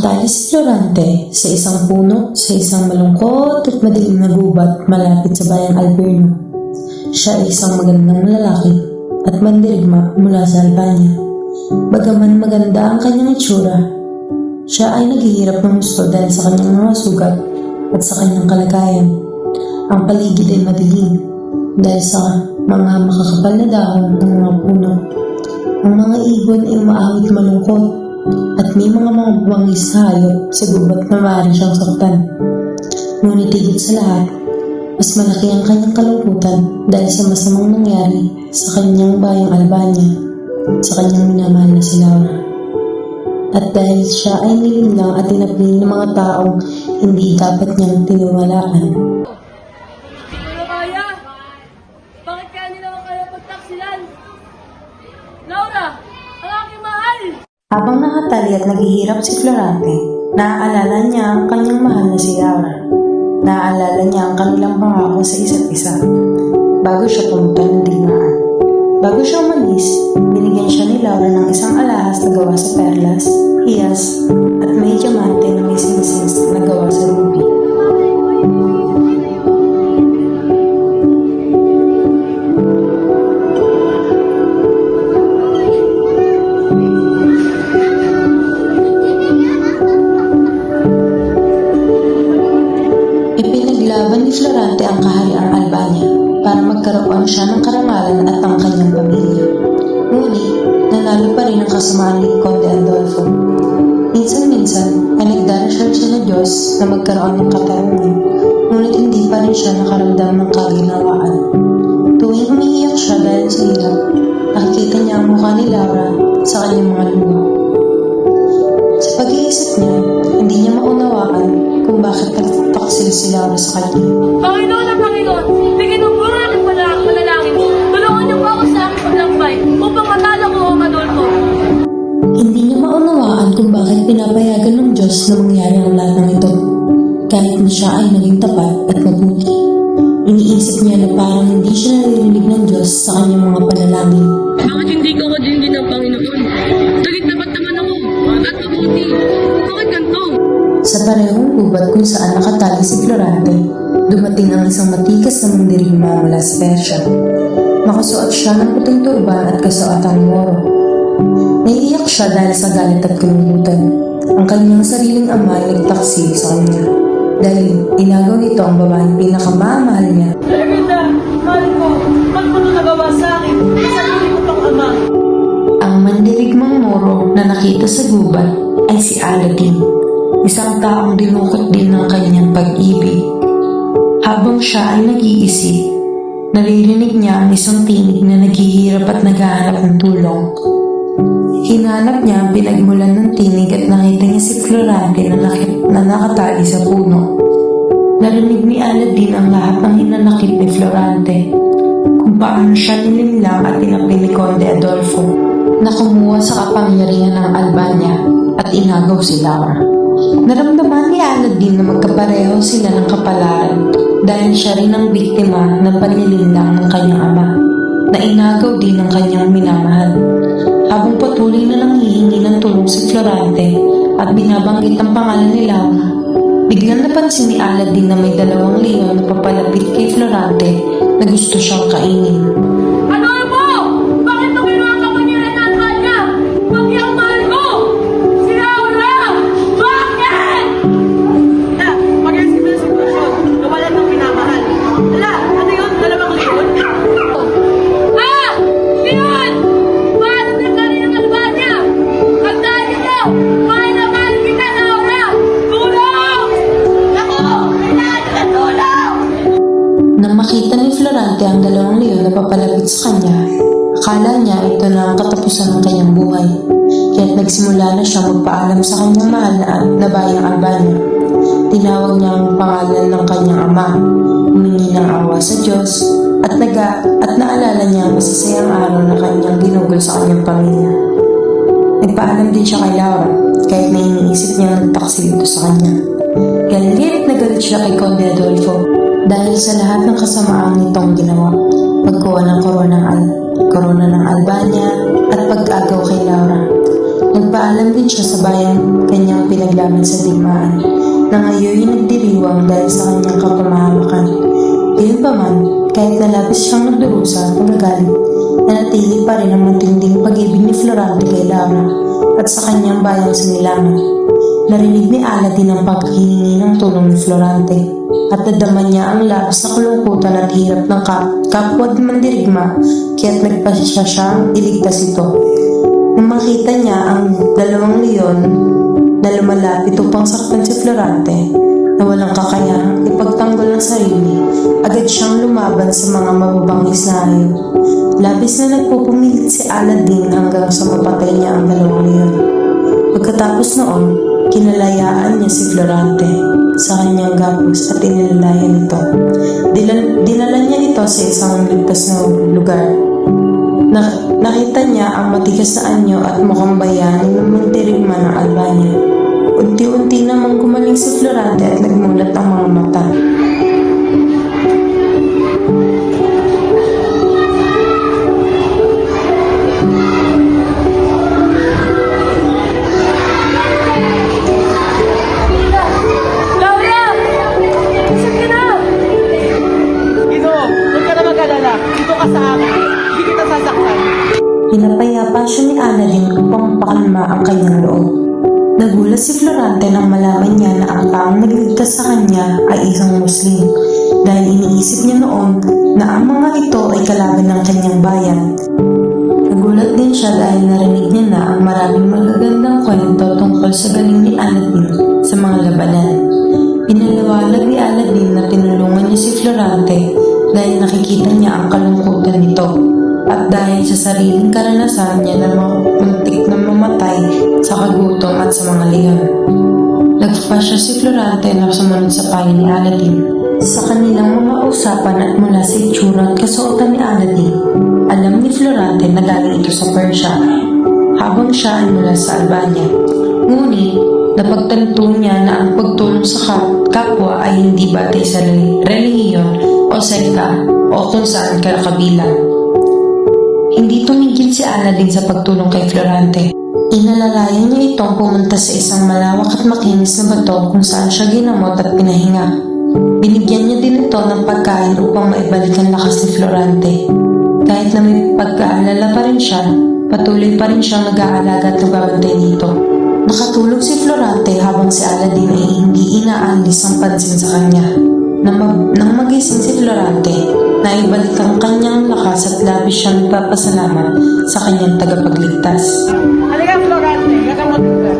Nakatali si Florante sa isang puno sa isang malungkot at madilim na gubat malapit sa bayang Alberno. Siya ay isang magandang lalaki at mandirigma mula sa Albania. Bagaman maganda ang kanyang itsura, siya ay naghihirap ng gusto dahil sa kanyang mga sugat at sa kanyang kalagayan. Ang paligid ay madilim dahil sa mga makakapal na dahon ng mga puno. Ang mga ibon ay umaawit malungkot at may mga buwangis na hayop sa gubat na maaari siyang saktan. Ngunit higit sa lahat, mas malaki ang kanyang kalungkutan dahil sa masamang nangyari sa kanyang bayang Albania at sa kanyang minamahal na si Laura. At dahil siya ay nilinlang at tinapili ng mga taong hindi dapat niyang tiniwalaan. Ano kaya? Bakit kaya nila ako kaya pagtaksilan? Laura! Ang aking mahal! Habang nakatali at naghihirap si Florante, naaalala niya ang kanyang mahal na si Laura. Naaalala niya ang kanilang pangako sa isa't isa. Bago siya pumunta ng digmaan. Bago siya umalis, binigyan siya ni Laura ng isang alahas na gawa sa perlas, hiyas, at may diamante na may singsing na gawa sa ruby. Ipinaglaban ni Florante ang kahariang Albania para magkaroon siya ng karangalan at ang kanyang pamilya. Ngunit, nanalo pa rin ang kasamaan ni Conde Adolfo. Minsan-minsan ay nagdarasal siya ng Diyos na magkaroon ng katarungan, ngunit hindi pa rin siya nakaramdam ng kaginawaan. Tuwing umiiyak siya dahil sa hirap, nakikita niya ang mukha ni Laura sa kanyang mga luha. Sa pag-iisip niya, hindi niya maunawaan kung bakit nagtaksil si Laura sa kanya. Panginoon na Panginoon! Bigyan ng buwan ng panalangin mo! Tulungan niyo po ako sa aking paglakbay upang matalo ko ang Adolfo! Hindi niya maunawaan kung bakit pinapayagan ng Diyos na mangyari ang lahat ng ito, kahit na siya ay naging tapat at mabuti. Iniisip niya na parang hindi siya naririnig ng Diyos sa kanyang mga panalangin. Bakit hindi ko din ng Panginoon? Tulit tapat naman ako at mabuti! Bakit ganito? Sa parehong gubat kung saan nakatali si Florante, dumating ang isang matikas na mandirigma mula sa Persia. Nakasuot siya ng puting turban at kasuotang moro. Naiiyak siya dahil sa galit at kalungkutan. Ang kanyang sariling ama ay nagtaksi sa kanya dahil inagaw nito ang babaeng pinakamamahal niya. Ermita, mahal ko, ba't mo ito nagawa sa akin? Sarili ko pang ama. Ang mandirigmang moro na nakita sa gubat ay si Aladdin, isang taong dinukot din ng kanyang pag-ibig. Habang siya ay nag-iisip, naririnig niya ang isang tinig na naghihirap at naghahanap ng tulong. Hinanap niya ang pinagmulan ng tinig at nakita niya si Florante na nakatali sa puno. Narinig ni Aladdin ang lahat ng hinanakit ni Florante, kung paano siya nilinlang at tinapi ni Conde Adolfo na kumuha sa kapangyarihan ng Albania at inagaw si Laura. Naramdaman ni Aladdin na magkapareho sila ng kapalaran dahil siya rin ang biktima ng panlilinlang ng kanyang ama na inagaw din ng kanyang minamahal. Habang patuloy na nanghihingi ng tulong si Florante at binabanggit ang pangalan ni Laura, biglang napansin ni Aladdin na may 2 leon na papalapit kay Florante na gusto siyang kainin. Adolfo! Bakit mo ginawa ka pangyari ng kanya? Pati ang mahal ko! Si Laura! Bakit? Pag-iisip na sitwasyon, nawalan ng pinamahal. Ala, ano yun? 2 leon? Leon! Bakit nagkari ng Albania? Tandaan nito! Mahal na mahal kita, Laura! Tulong! Ako! Kailangan ka tulong! Nang makita ni Florante ang 2 leon na papalapit sa kanya, akala niya ito na ang katapusan ng kanyang buhay. Kaya't nagsimula na siya magpaalam sa kanyang mahal na bayang Albania. Tinawag niya ang pangalan ng kanyang ama, humingi ng awa sa Diyos, at naalala niya ang masasayang araw na kanyang ginugol sa kanyang pamilya. Nagpaalam din siya kay Laura, kahit na iniisip niya nagtaksil ito sa kanya. Galit na galit siya kay Conde Adolfo dahil sa lahat ng kasamaang nitong ginawa, pagkuha ng korona ng Albania at pag-agaw kay Laura. Nagpaalam din siya sa bayang kanyang pinaglaban sa digmaan na ngayon nagdiriwang dahil sa kanyang kapamahawakan. Gayunpaman, kahit na labis siyang nagdurusa at pagagalit, nanatili pa rin ang matinding pag-ibig ni Florante kay Laura at sa kanyang bayang sinilangan. Narinig ni Aladdin ang paghihingi ng tulong ni Florante at nadama niya ang labis na kalungkutan at hirap ng kapwa mandirigma kaya't nagpasya siyang iligtas ito. Nang makita niya ang dalawang leon na lumalapit upang saktan si Florante na walang kakayahang ipagtanggol ng sarili, agad siyang lumaban sa mga mababangis na hayop. Labis na nagpupumilit si Aladdin hanggang sa mapatay niya ang dalawang leon. Pagkatapos noon, kinalayaan niya si Florante sa kanyang gapos at inilalayan ito. Dinala niya ito sa isang ligtas na lugar. Nakita niya ang matigas na anyo at mukhang bayani ng mandirigma ng Albania. Unti-unti namang gumaling si Florante at nagmulat ang mga mata. Laura! Saan ka na? Ito, huwag ka na mag-alala. Dito ka sa akin. Hindi kita sasaktan. Pinapayapa siya ni Aladdin upang mapakalma ang kanyang loob. Nagulat si Florante nang malaman niya na ang taong nagligtas sa kanya ay isang Muslim dahil iniisip niya noon na ang mga ito ay kalaban ng kanyang bayan. Nagulat din siya dahil narinig niya na ang maraming magagandang kwento tungkol sa galing ni Aladdin sa mga labanan. Pinaliwanag ni Aladdin na tinulungan niya si Florante dahil nakikita niya ang kalungkutan nito at dahil sa sariling karanasan niya na muntik na mamatay sa kagutom at sa mga leon. Nagpasya si Florante na sumunod sa payo ni Aladdin. Sa kanilang mga usapan at mula sa itsura at kasuotan ni Aladdin, alam ni Florante na galing ito sa Persia habang siya ay mula sa Albania. Ngunit, napagtanto niya na ang pagtulong sa kapwa ay hindi batay sa relihiyon o sekta o kung saan kabilang. Hindi tumigil si Aladdin sa pagtulong kay Florante. Inalalayan niya itong pumunta sa isang malawak at makinis na bato kung saan siya ginamot at pinahinga. Binigyan niya din ito ng pagkain upang maibalik ang lakas ni Florante. Kahit na may pagkaalala pa rin siya, patuloy pa rin siyang nag-aalaga at nagbabantay dito. Nakatulog si Florante habang si Aladdin ay hindi inaalis ang pansin sa kanya. Nang magising si Florante, naibalik ang kanyang lakas at labis siyang nagpapasalamat sa kanyang tagapagligtas. Halika, Florante. Gagamot ka.